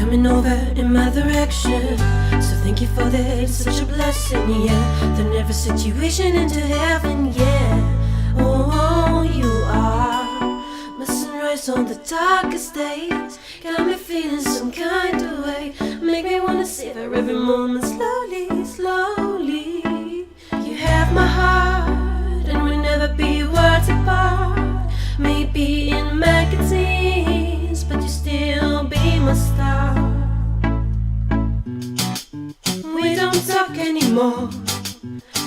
coming over in my direction. So thank you for that, it's such a blessing, yeah. Turn every situation into heaven, yeah. Oh, you are my sunrise on the darkest days. Got me feeling some kind of way. Make me wanna savor every moment slowly, slowly. You have my heart, and we'll never be worlds apart. Maybe in magazines, but you still be my star. We don't talk anymore.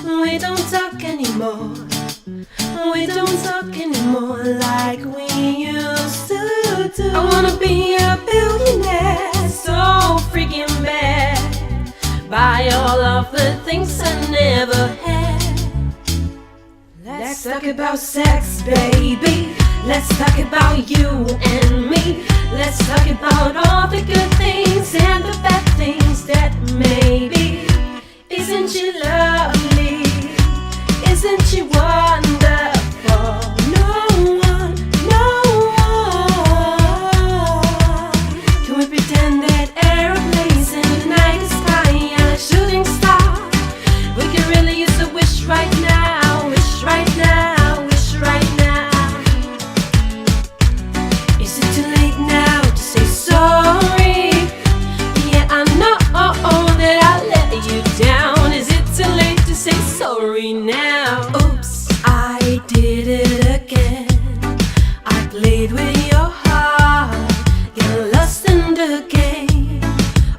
We don't talk anymore. We don't talk anymore like we used to do. I wanna be a billionaire, so freaking bad. Buy all of the things I never had. Let's talk about sex, baby. Let's talk about you and me. Let's talk about all the good things and the bad things that maybe. Isn't she lovely? Isn't she wonderful? No one, no one. Can we pretend that aeroplanes in the night sky and a shooting star? We can really use a wish right now, wish right now, wish right now. Is it too late now to say sorry? Yeah, I know that I let you down. Is it too late to say sorry now? Oops, I did it again. I played with your heart, get lost in the game.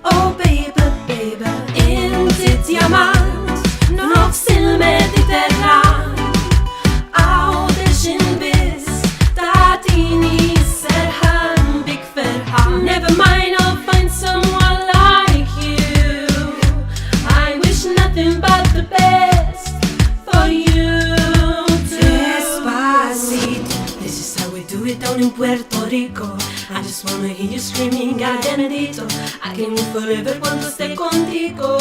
Oh baby, baby, in ditt diamant, nog till mediterran. Audersin bis, datini serhan, big ferhan. Never mind, I'll find someone like you. I wish nothing but the best for you too. Despacito, this is how we do it down in Puerto Rico. I just wanna hear you screaming, Galvanito. I can live forever cuando esté contigo.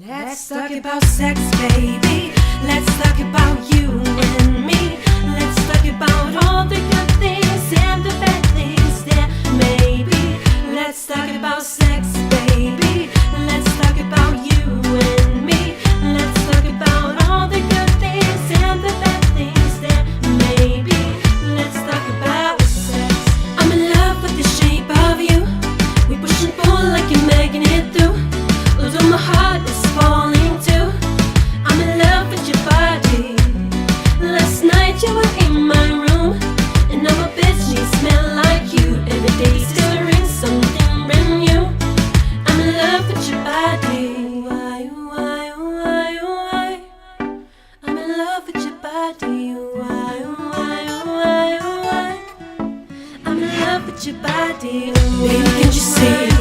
Let's talk about sex, baby. Let's talk about you and me. Let's talk about all the good things and the bad things that maybe. Let's talk about sex, baby. Let's talk about you and me. Let's talk about all the good things and the bad things that maybe. Let's talk about sex. I'm in love with the shape of you. We push and pull like a magnet do. Although my heart is falling too. I'm in love with your body. Last night you were in my room, and now my bed sheets smell like you. Every day stirring something brand new. I'm in love with your body. Why, why, why, why? I'm in love with your body. Why, why, why, why? I'm in love with your body. Baby, can't you see?